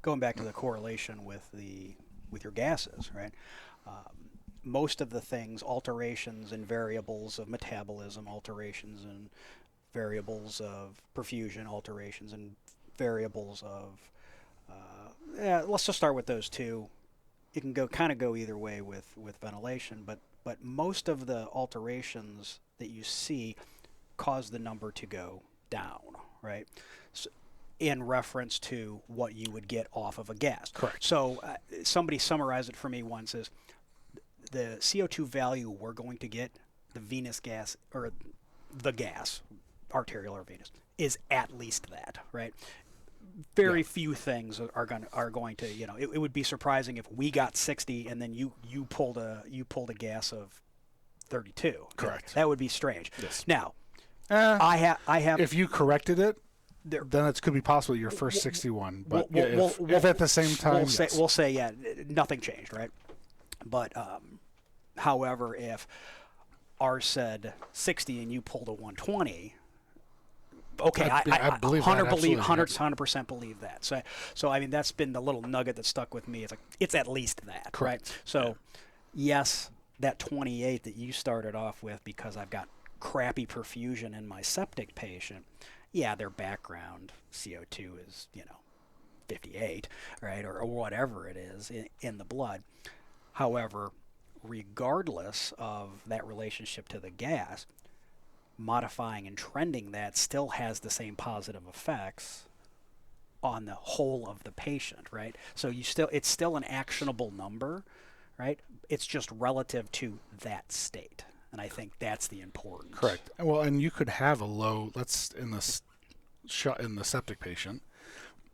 going back to the correlation with your gases, right? Most of the things, alterations and variables of metabolism, alterations and variables of perfusion, alterations and variables of let's just start with those two. You can go either way with ventilation, but most of the alterations that you see cause the number to go down, right? So, in reference to what you would get off of a gas. Correct. So somebody summarized it for me once as the CO2 value we're going to get, the venous gas, or the gas, arterial or venous, is at least that, right? Very few things are going to, you know, it would be surprising if we got 60 and then you pulled a gas of 32. Correct. That would be strange. Yes. Now, I have. If you corrected it, then it could be possible your first 61. But if at the same time, we'll say nothing changed, right? But however, if ours said 60 and you pulled a 120. Okay, I believe 100% believe that. So I mean, that's been the little nugget that stuck with me. It's like it's at least that, correct. Right? So, yes, that 28 that you started off with, because I've got crappy perfusion in my septic patient. Yeah, their background CO2 is 58, right, or whatever it is in the blood. However, regardless of that relationship to the gas, modifying and trending that still has the same positive effects on the whole of the patient, right? So it's still an actionable number, right? It's just relative to that state, and I think that's the importance. Correct. Well, and you could have a low. In the septic patient.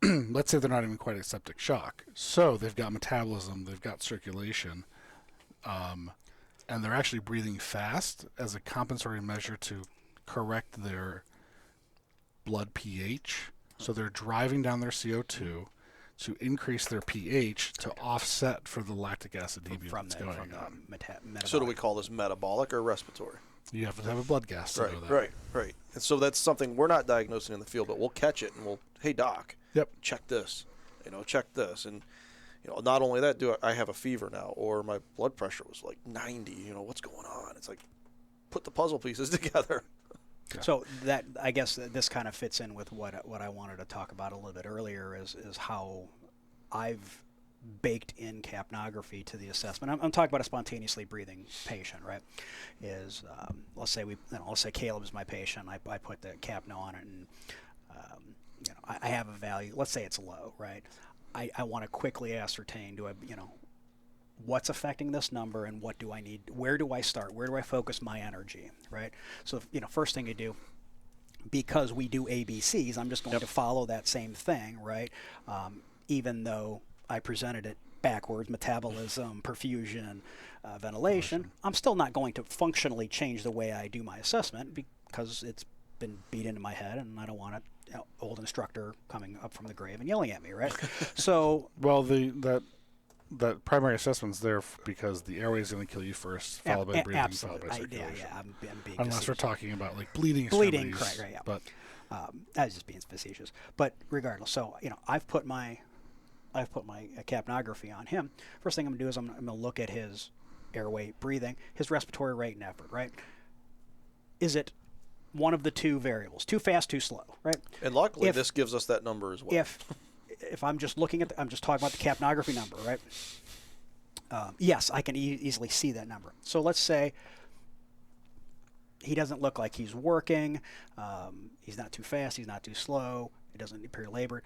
Let's say they're not even quite a septic shock, so they've got metabolism, they've got circulation. And they're actually breathing fast as a compensatory measure to correct their blood pH. So they're driving down their CO2 to increase their pH to offset for the lactic acidemia that's going on. So do we call this metabolic or respiratory? You have to have a blood gas to know that. Right. And so that's something we're not diagnosing in the field, but we'll catch it and we'll, hey, doc, check this, check this. And not only that, I have a fever now, or my blood pressure was like 90. What's going on? It's like, put the puzzle pieces together. Yeah. So that, I guess, this kind of fits in with what I wanted to talk about a little bit earlier is how I've baked in capnography to the assessment. I'm talking about a spontaneously breathing patient, right? Let's say Caleb is my patient. I put the capno on it, and I have a value. Let's say it's low, right? I want to quickly ascertain, what's affecting this number and what do I need? Where do I start? Where do I focus my energy, right? So, first thing you do, because we do ABCs, I'm just going to follow that same thing, right? Even though I presented it backwards, metabolism, perfusion, ventilation, I'm still not going to functionally change the way I do my assessment because it's been beat into my head, and I don't want an old instructor coming up from the grave and yelling at me, right? So, well, that primary assessment's there because the airway is going to kill you first, followed by breathing, followed by circulation. I'm being unless we're talking about like bleeding, correct, right? Yeah. But I was just being facetious. But regardless, so I've put my capnography on him. First thing I'm going to do is I'm going to look at his airway, breathing, his respiratory rate and effort, right? Is it one of the two variables, too fast, too slow, right? And luckily, this gives us that number as well. If I'm just looking at, I'm just talking about the capnography number, right? Yes, I can easily see that number. So let's say he doesn't look like he's working. He's not too fast. He's not too slow. He doesn't appear labored.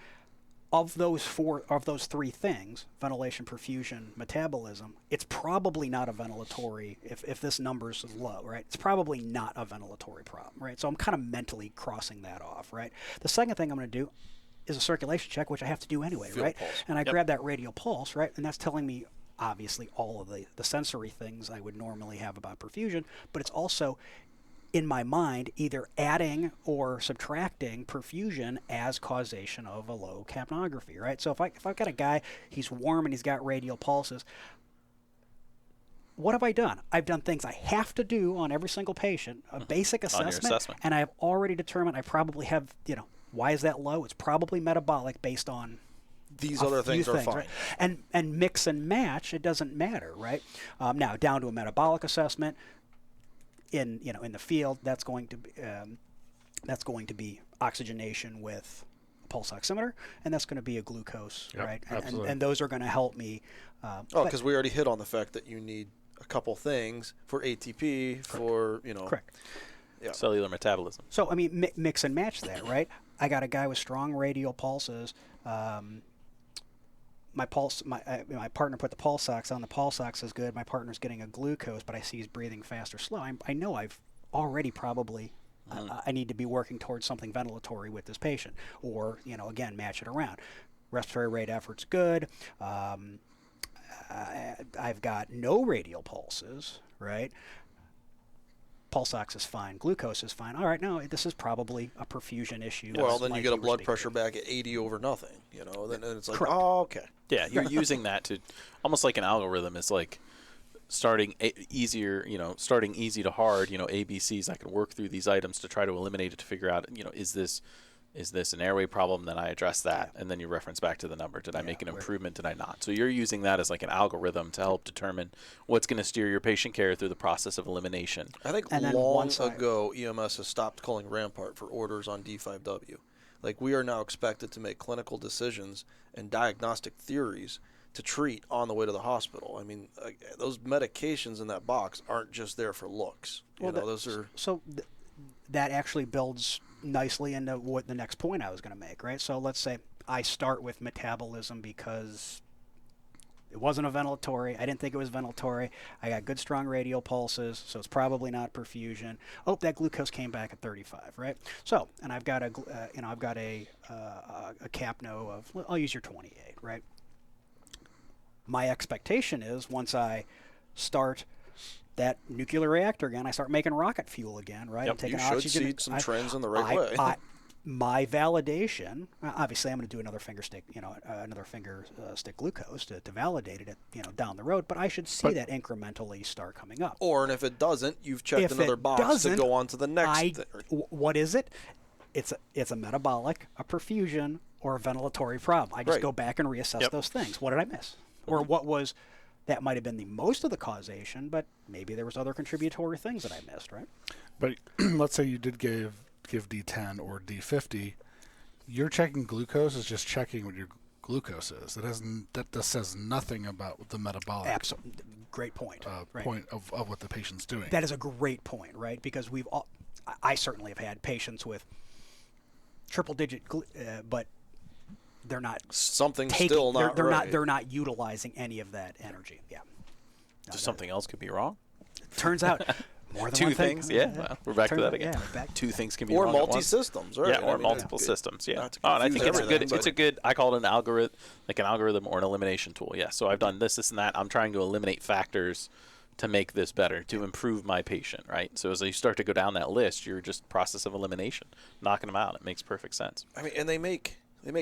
Of those three things, ventilation, perfusion, metabolism, it's probably not a ventilatory, if this number's low, right? It's probably not a ventilatory problem, right? So I'm kind of mentally crossing that off, right? The second thing I'm going to do is a circulation check, which I have to do anyway, Field right? pulse. And I grab that radial pulse, right? And that's telling me, obviously, all of the sensory things I would normally have about perfusion, but it's also, in my mind, either adding or subtracting perfusion as causation of a low capnography, right? So if I've got a guy, he's warm and he's got radial pulses, what have I done? I've done things I have to do on every single patient, a basic assessment, and I've already determined I probably have, why is that low? It's probably metabolic based on these other things are fine. Right? And mix and match, it doesn't matter, right? Now down to a metabolic assessment in the field, that's going to be oxygenation with a pulse oximeter, and that's going to be a glucose, right? And those are going to help me. Because we already hit on the fact that you need a couple things for ATP, for Correct. Yeah. Cellular metabolism. So I mean, mix and match that, right? I got a guy with strong radial pulses. My partner put the pulse ox on. The pulse ox is good. My partner's getting a glucose, but I see he's breathing fast or slow. I know I've already probably I need to be working towards something ventilatory with this patient, or again, match it around. Respiratory rate effort's good. I've got no radial pulses, right? Pulse ox is fine. Glucose is fine. All right, no, this is probably a perfusion issue. Well, then you get a blood pressure back at 80 over nothing. Then it's like, Correct. oh, okay. Yeah, you're using that to almost like an algorithm. It's like starting easier, starting easy to hard, ABCs. I can work through these items to try to eliminate it, to figure out, is this an airway problem? Then I address that, and then you reference back to the number. Did I make an improvement? Did I not? So you're using that as like an algorithm to help determine what's going to steer your patient care through the process of elimination. I think long ago, EMS has stopped calling Rampart for orders on D5W. Like, we are now expected to make clinical decisions and diagnostic theories to treat on the way to the hospital. I mean, those medications in that box aren't just there for looks. Those are that actually builds nicely into what the next point I was going to make, right? So let's say I start with metabolism because it wasn't a ventilatory. I didn't think it was ventilatory. I got good, strong radial pulses, so it's probably not perfusion. Oh, that glucose came back at 35, right? So, and I've got a capno of, I'll use your 28, right? My expectation is once I start that nuclear reactor again, I start making rocket fuel again, right? Yep. I'm taking You should oxygen. see some trends in the right way. My validation, obviously, I'm going to do another finger stick glucose to validate it, down the road. But I should see that incrementally start coming up. And if it doesn't, you've checked another box to go on to the next. What is it? It's a metabolic, a perfusion, or a ventilatory problem. I just go back and reassess those things. What did I miss? Or what was? That might have been the most of the causation, but maybe there was other contributory things that I missed, right? But let's say you did give D10 or D50, you're checking glucose is just checking what your glucose is. That says nothing about the metabolic. Absolutely, great point. Point of what the patient's doing. That is a great point, right? Because I certainly have had patients with triple-digit, but they're not they're not utilizing any of that energy. Yeah. So something else could be wrong. Turns out more than two one things. thing. Yeah. Well, we're back to that again. Two things can be wrong. Or multi-systems, right? Yeah, or multiple systems. Yeah. And I think it's a good. I call it an algorithm or an elimination tool. Yeah. So I've done this, and that. I'm trying to eliminate factors to make this better, to improve my patient. Right. So as you start to go down that list, you're just process of elimination, knocking them out. It makes perfect sense. I mean, and they make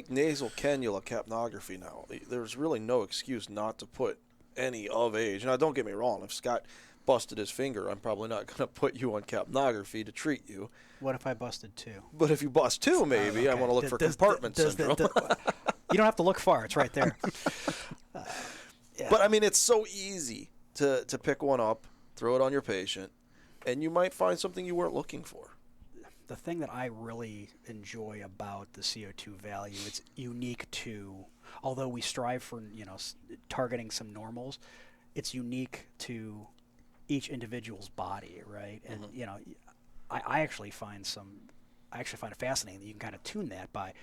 nasal cannula capnography now. There's really no excuse not to put any of age. Now, don't get me wrong. If Scott busted his finger, I'm probably not going to put you on capnography to treat you. What if I busted two? But if you bust two, maybe okay. I want to look for compartment syndrome. You don't have to look far. It's right there. Yeah. But, I mean, it's so easy to pick one up, throw it on your patient, and you might find something you weren't looking for. The thing that I really enjoy about the CO2 value, it's unique to, although we strive for, targeting some normals, it's unique to each individual's body, right? And, I actually find it fascinating that you can kind of tune that by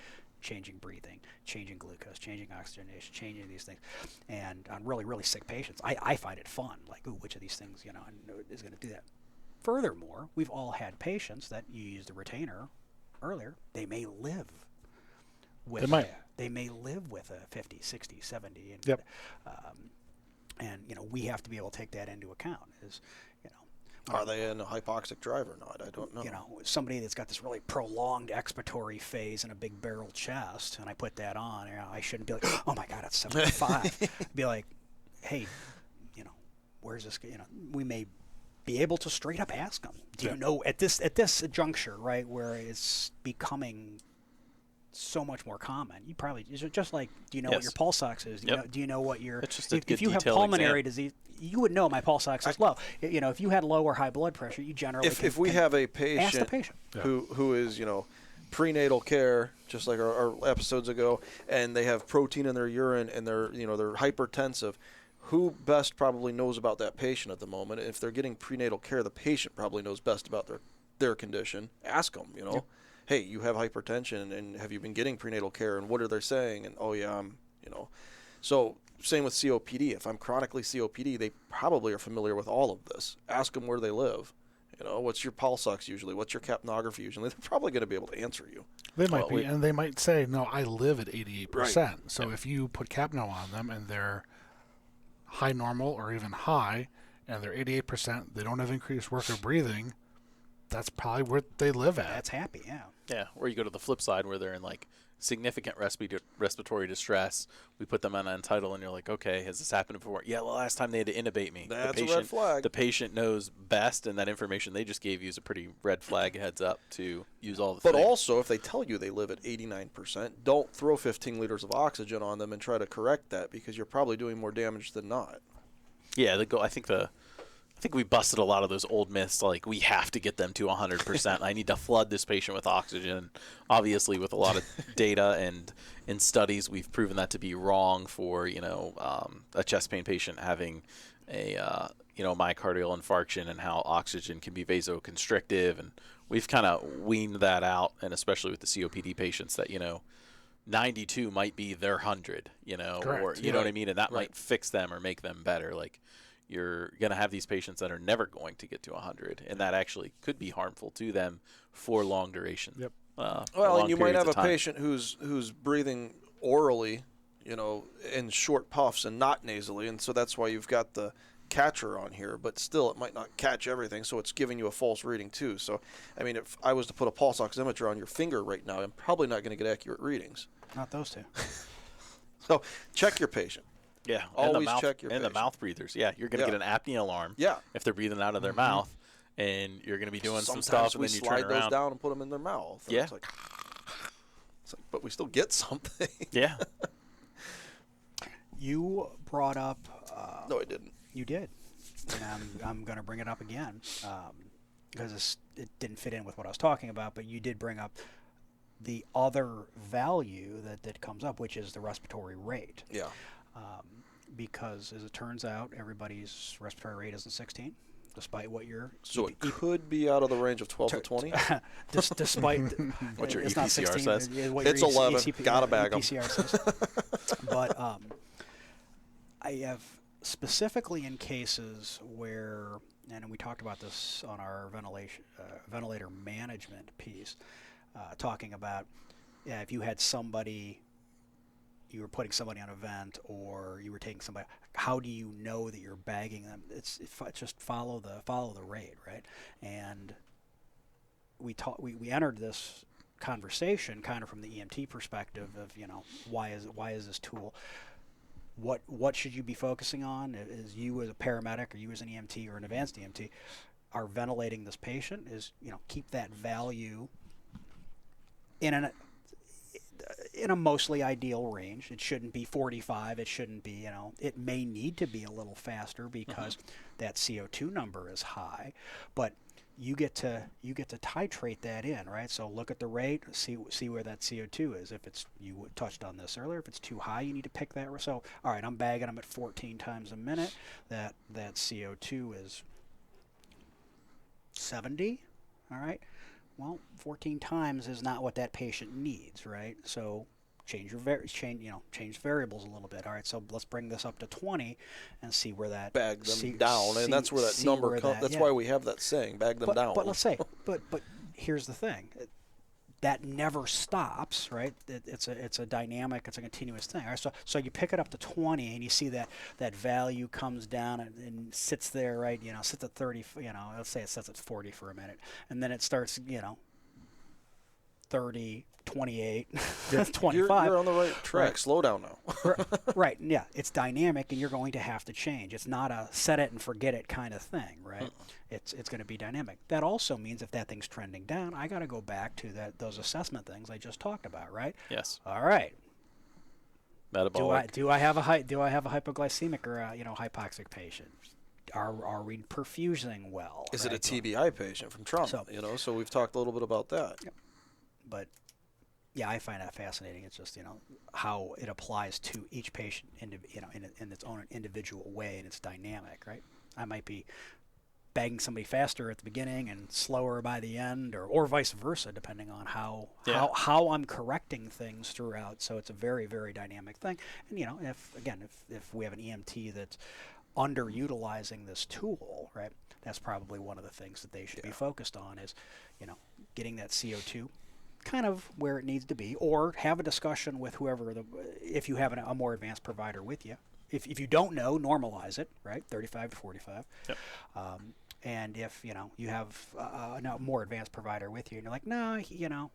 changing breathing, changing glucose, changing oxygenation, changing these things. And on really, really sick patients, I find it fun. Like, ooh, which of these things, is going to do that? Furthermore, we've all had patients that you used the retainer earlier. They may live with they may live with a 50, 60, 70. And, and we have to be able to take that into account. Are they in a hypoxic drive or not? I don't know. Somebody that's got this really prolonged expiratory phase and a big barrel chest, and I put that on, I shouldn't be like, oh my God, it's 75. Be like, hey, where's this? We may be able to straight up ask them. Do you know at this juncture, right, where it's becoming so much more common. You probably just like, do you know what Yes. your pulse ox is? Do you know what your It's just a if good you have detailed pulmonary exam. disease, you would know my pulse ox is low. If you had low or high blood pressure, you generally If we have a patient, ask the patient. who is prenatal care, just like our episodes ago, and they have protein in their urine and they're hypertensive, who best probably knows about that patient at the moment? If they're getting prenatal care, the patient probably knows best about their condition. Ask them, Yep. hey, you have hypertension, and have you been getting prenatal care, and what are they saying? And oh yeah, So same with COPD. If I'm chronically COPD, they probably are familiar with all of this. Ask them where they live. What's your pulse ox usually? What's your capnography usually? They're probably going to be able to answer you. They might be, and they might say, no, I live at 88%. Right. So if you put Capno on them and they're high normal or even high, and they're 88%, they don't have increased work of breathing, that's probably where they live at. That's happy, yeah. Yeah, or you go to the flip side where they're in like significant respiratory distress. We put them on End Tidal, and you're like, okay, has this happened before? Yeah, the last time they had to intubate me. That's the a patient, red flag. The patient knows best, and that information they just gave you is a pretty red flag heads up to use all the But things. also, if they tell you they live at 89%, don't throw 15 liters of oxygen on them and try to correct that, because you're probably doing more damage than not. Yeah, I think we busted a lot of those old myths, like we have to get them to 100%. I need to flood this patient with oxygen. Obviously, with a lot of data and in studies, we've proven that to be wrong for a chest pain patient having a myocardial infarction, and how oxygen can be vasoconstrictive, and we've kind of weaned that out, and especially with the COPD patients that 92 might be their 100, Correct. or you know what I mean, and that might fix them or make them better. Like, you're going to have these patients that are never going to get to 100, and that actually could be harmful to them for long duration. Yep. Well, and you might have a time. patient who's breathing orally, in short puffs and not nasally, and so that's why you've got the catcher on here, but still it might not catch everything, so it's giving you a false reading too. So, I mean, if I was to put a pulse oximeter on your finger right now, I'm probably not going to get accurate readings. Not those two. So, check your patient. Yeah, Always check your and the patient. mouth breathers. Yeah, you're going to get an apnea alarm. Yeah. If they're breathing out of their mouth, and you're going to be doing Sometimes some stuff, and we then you slide turn those around. down and put them in their mouth. And Yeah. It's like, but we still get something. Yeah. You brought up. No, I didn't. You did, and I'm going to bring it up again because it didn't fit in with what I was talking about. But you did bring up the other value that comes up, which is the respiratory rate. Yeah. Because as it turns out, everybody's respiratory rate isn't 16, despite what your So it could be out of the range of 12 to 20. despite What your it's not EPCR 16, says. what It's your 11. ECP Gotta bag 'em. EPCR says. But I have specifically in cases where, and we talked about this on our ventilator management piece, talking about if you had somebody, you were putting somebody on a vent, or you were taking somebody, how do you know that you're bagging them? It's just follow the rate, right? And we entered this conversation kind of from the EMT perspective of why is this tool, what should you be focusing on? Is you as a paramedic, or you as an EMT or an advanced EMT are ventilating this patient, is keep that value in a mostly ideal range. It shouldn't be 45. It shouldn't be, it may need to be a little faster because that CO2 number is high, but you get to titrate that in, right? So look at the rate, see where that CO2 is. If it's, you touched on this earlier, if it's too high, you need to pick that. So, all right, I'm bagging them at 14 times a minute. That CO2 is 70, all right? Well, 14 times is not what that patient needs, right? So change variables a little bit. All right, so let's bring this up to 20 and see where that Bag them down, and that's where that number comes. That's why we have that saying, bag them down. But let's say, but here's the thing. That never stops, right? It's a dynamic, it's a continuous thing. All right, so you pick it up to 20, and you see that value comes down and sits there, right? Sits at 30. Let's say it sits at 40 for a minute, and then it starts, 30, 28, Yeah. 25. You're on the right track. Right. Slow down now. Right, yeah. It's dynamic, and you're going to have to change. It's not a set it and forget it kind of thing, right? It's going to be dynamic. That also means if that thing's trending down, I got to go back to those assessment things I just talked about, right? Yes. All right. Metabolic. Do I have a hypoglycemic or a hypoxic patient? Are we perfusing well? Is it a right? TBI patient from trauma? So- So we've talked a little bit about that. But yeah, I find that fascinating. It's just how it applies to each patient in its own individual way, and it's dynamic, right? I might be bagging somebody faster at the beginning and slower by the end, or vice versa, depending on how I'm correcting things throughout. So it's a very, very dynamic thing. And if we have an EMT that's underutilizing this tool, right? That's probably one of the things that they should be focused on is, getting that CO2 kind of where it needs to be, or have a discussion with whoever if you have a more advanced provider with you. If you don't know, normalize it, right? 35 to 45. Yep. And if you have a more advanced provider with you, and you're like, no,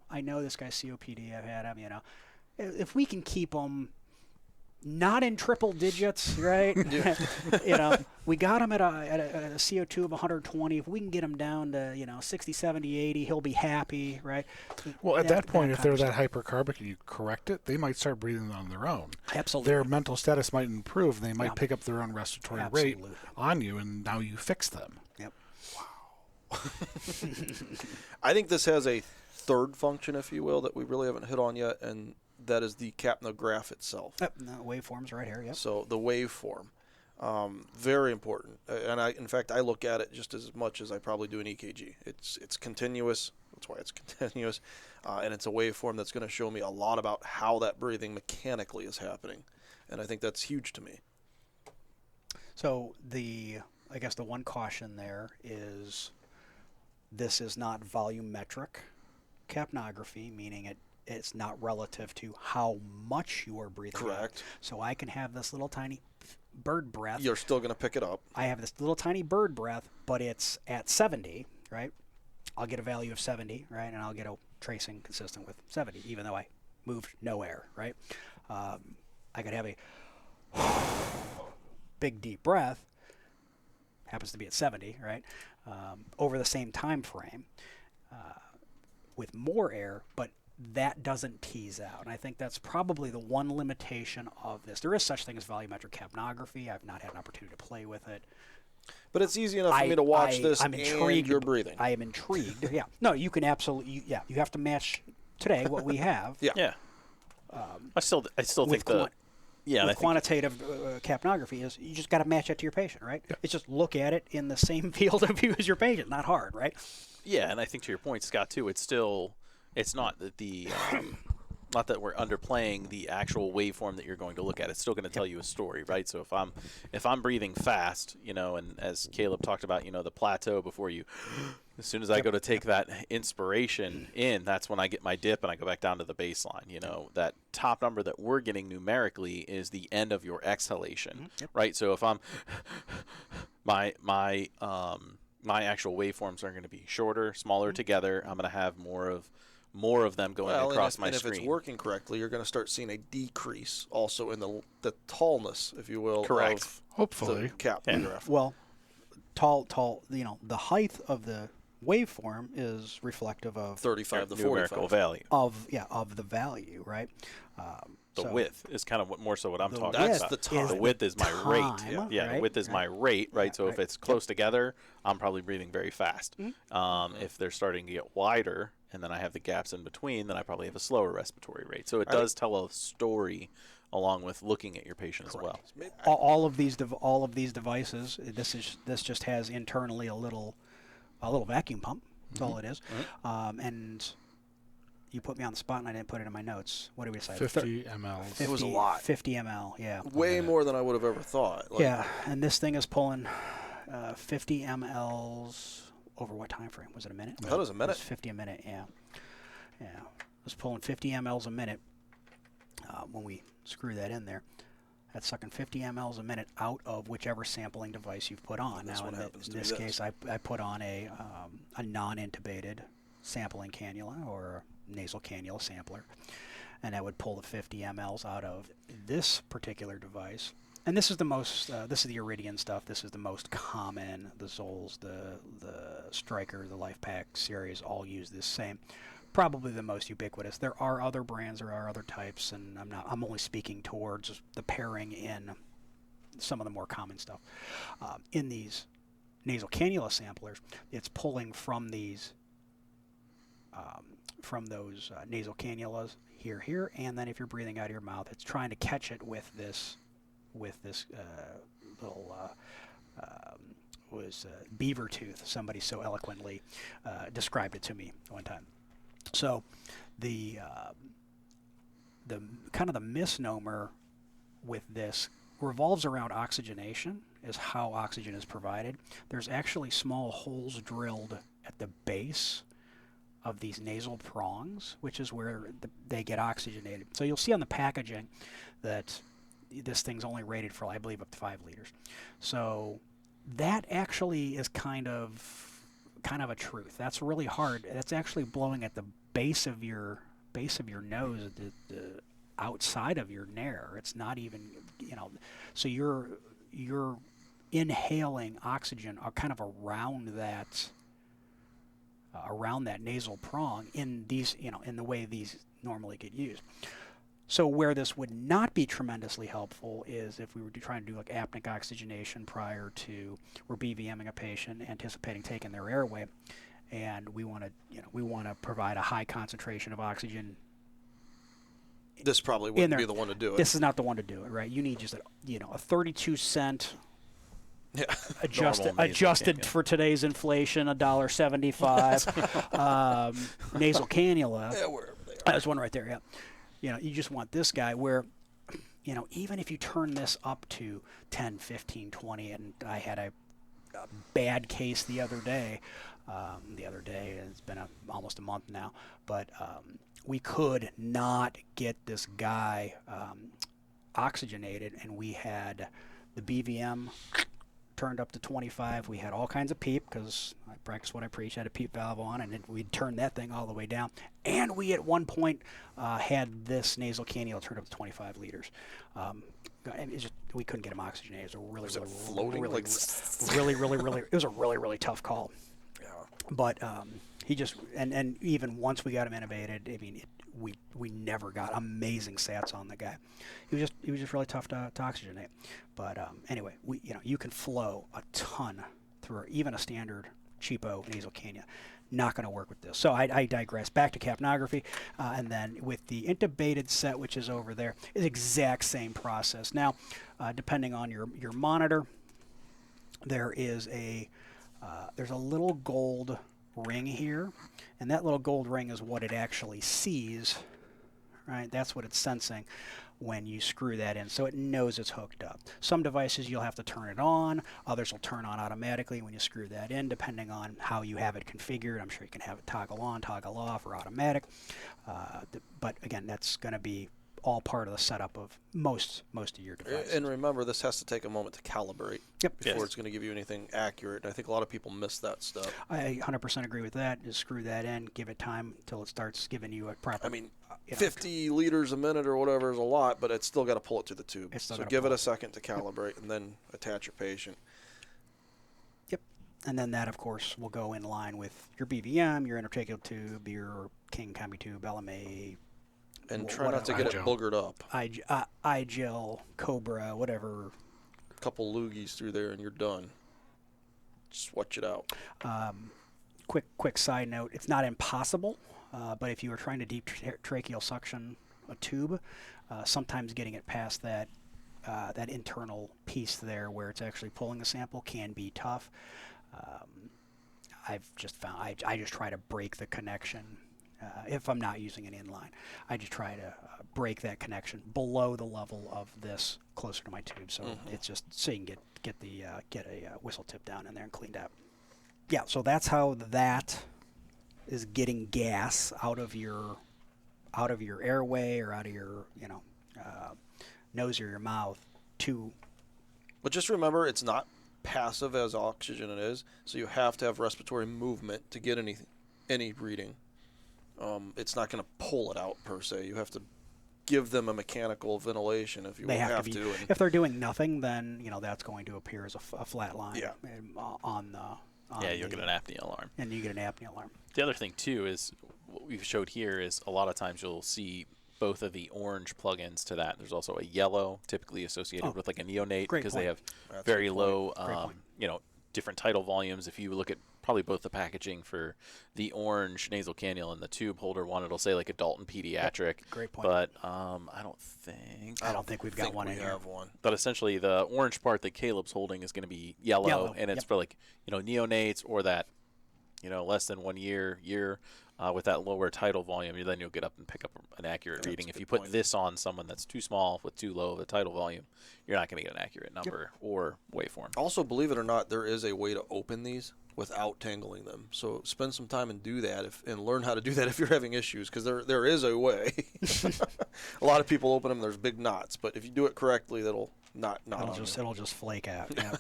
I know this guy's COPD. I've had him. If we can keep him not in triple digits, right? We got him at a CO2 of 120. If we can get him down to 60, 70, 80, he'll be happy, right? Well, at that point, if they're kind of that hypercarbic and you correct it, they might start breathing on their own. Absolutely. Their mental status might improve. They might pick up their own respiratory rate Absolutely. on you, and now you fix them. Yep. I think this has a third function, if you will, that we really haven't hit on yet, and that is the capnograph itself. Yep. The waveforms right here. Yep. So the waveform, very important. And in fact, I look at it just as much as I probably do an EKG. It's continuous. That's why it's continuous, and it's a waveform that's going to show me a lot about how that breathing mechanically is happening, and I think that's huge to me. So I guess the one caution there is this is not volumetric capnography, meaning it's not relative to how much you are breathing. Correct. So I can have this little tiny bird breath. You're still going to pick it up. I have this little tiny bird breath, but it's at 70, right? I'll get a value of 70, right? And I'll get a tracing consistent with 70, even though I moved no air, right? I could have a big deep breath, happens to be at 70, right? Over the same time frame with more air, but that doesn't tease out. And I think that's probably the one limitation of this. There is such thing as volumetric capnography. I've not had an opportunity to play with it. But it's easy enough for me to watch this I'm intrigued. and you're breathing. I am intrigued. Yeah. No, you can absolutely. Yeah, you have to match today what we have. Yeah. I still think with quantitative capnography is you just got to match it to your patient, right? Yeah. It's just look at it in the same field of view as your patient. Not hard, right? Yeah, and I think to your point, Scott, too, it's not that not that we're underplaying the actual waveform that you're going to look at. It's still going to tell you a story, right? So if I'm breathing fast, and as Caleb talked about, the plateau before you, as soon as I go to take that inspiration in, that's when I get my dip and I go back down to the baseline. That top number that we're getting numerically is the end of your exhalation, right? So if I'm my actual waveforms are going to be shorter, smaller together. I'm going to have more of them going across my screen. And if it's working correctly, you're going to start seeing a decrease also in the tallness, if you will, correct. Of hopefully the capnograph. Well, tall. The height of the waveform is reflective of 35 to numerical 45 value of the value, right? The width is kind of more so what I'm talking that's about. the time. The width is my rate. Time, Yeah, right? the width is my rate, right? So if it's close together, I'm probably breathing very fast. Mm-hmm. If they're starting to get wider, and then I have the gaps in between, then I probably have a slower respiratory rate. So it does tell a story along with looking at your patient as well. All of these devices, this just has internally a little vacuum pump. That's all it is. And you put me on the spot, and I didn't put it in my notes. What did we say? 50 mL. It was a lot. 50 ml, yeah. Way more than I would have ever thought. Yeah, and this thing is pulling 50 mLs over what time frame? Was it a minute? That was a minute. It was 50 a minute, yeah. Yeah, it was pulling 50 mLs a minute when we screw that in there. That's sucking 50 mLs a minute out of whichever sampling device you've put on. This now, one in happens to this be case, I put on a non-intubated sampling cannula or nasal cannula sampler, and that would pull the 50 mLs out of this particular device. And this is the most, this is the Iridian stuff. This is the most common. The Zols, the Stryker, the LifePak series all use this same. Probably the most ubiquitous. There are other brands, there are other types, and I'm only speaking towards the pairing in some of the more common stuff. In these nasal cannula samplers, it's pulling from these, from those nasal cannulas here, and then if you're breathing out of your mouth, it's trying to catch it with this little beaver tooth. Somebody so eloquently described it to me one time. So the kind of the misnomer with this revolves around oxygenation, is how oxygen is provided. There's actually small holes drilled at the base of these nasal prongs, which is where they get oxygenated. So you'll see on the packaging that this thing's only rated for, I believe, up to 5 liters. So that actually is kind of a truth. That's really hard. That's actually blowing at the base of your nose, the outside of your nair. It's not even, so you're inhaling oxygen kind of around that nasal prong in these, in the way these normally get used. So where this would not be tremendously helpful is if we were trying to do like apneic oxygenation prior to, we're BVMing a patient, anticipating taking their airway, and we want to provide a high concentration of oxygen. This probably wouldn't be the one to do it. This is not the one to do it, right? You need just a 32-cent. Yeah. Adjusted for today's inflation, $1.75 nasal cannula. Yeah, wherever they are. There's one right there. Yeah. You just want this guy where, even if you turn this up to 10, 15, 20, and I had a bad case the other day. It's been almost a month now, but we could not get this guy oxygenated, and we had the BVM turned up to 25. We had all kinds of PEEP, because I practice what I preach. I had a PEEP valve on, and we'd turned that thing all the way down. And we, at one point, had this nasal cannula turned up to 25 liters. We couldn't get him oxygenated. It was a it was a really tough call. Yeah. But he just, and even once we got him intubated, I mean, we never got amazing sats on the guy. He was just really tough to oxygenate. But anyway, you can flow a ton through even a standard cheapo nasal cannula. Not going to work with this. So I digress. Back to capnography, and then with the intubated set, which is over there, is exact same process. Now, depending on your monitor, there's a little gold ring here, and that little gold ring is what it actually sees, right? That's what it's sensing when you screw that in, so it knows it's hooked up. Some devices you'll have to turn it on, others will turn on automatically when you screw that in, depending on how you have it configured. I'm sure you can have it toggle on, toggle off, or automatic, but again, that's going to be all part of the setup of most of your devices. And remember, this has to take a moment to calibrate before Yes. it's going to give you anything accurate. And I think a lot of people miss that stuff. I 100% agree with that. Just screw that in, give it time until it starts giving you a proper. I mean, 50 liters a minute or whatever is a lot, but it's still got to pull it through the tube. So give it a second to calibrate, and then attach your patient. Yep. And then that, of course, will go in line with your BVM, your intertracheal tube, your King Combi tube, LMA. And try not to get it boogered up. iGel, Cobra, whatever. A couple loogies through there, and you're done. Swatch it out. Quick side note: it's not impossible, but if you are trying to deep tracheal suction a tube, sometimes getting it past that internal piece there, where it's actually pulling the sample, can be tough. I've just found I just try to break the connection. If I'm not using an inline, I just try to break that connection below the level of this, closer to my tube. So it's just so you can get a whistle tip down in there and cleaned out. Yeah, so that's how that is getting gas out of your airway or out of your nose or your mouth to. But just remember, it's not passive as oxygen it is, so you have to have respiratory movement to get any reading. it's not going to pull it out per se. You have to give them a mechanical ventilation if you They have to. And if they're doing nothing, then that's going to appear as a flat line. Yeah. On you'll get an apnea alarm. And you get an apnea alarm. The other thing too is what we've showed here is a lot of times you'll see both of the orange plugins to that. There's also a yellow, typically associated with like a neonate, because they have very low, different tidal volumes. If you look at probably both the packaging for the orange nasal cannula and the tube holder one, it'll say like adult and pediatric. Great point. But I don't think we've got one in here. But essentially, the orange part that Caleb's holding is going to be yellow, and it's for like neonates or that less than 1 year with that lower tidal volume. Then you'll get up and pick up an accurate reading. If you put this on someone that's too small with too low of a tidal volume, you're not going to get an accurate number or waveform. Also, believe it or not, there is a way to open these without tangling them. So spend some time and do that and learn how to do that if you're having issues, because there is a way. A lot of people open them, there's big knots, but if you do it correctly, that'll not it'll just flake out. Yeah.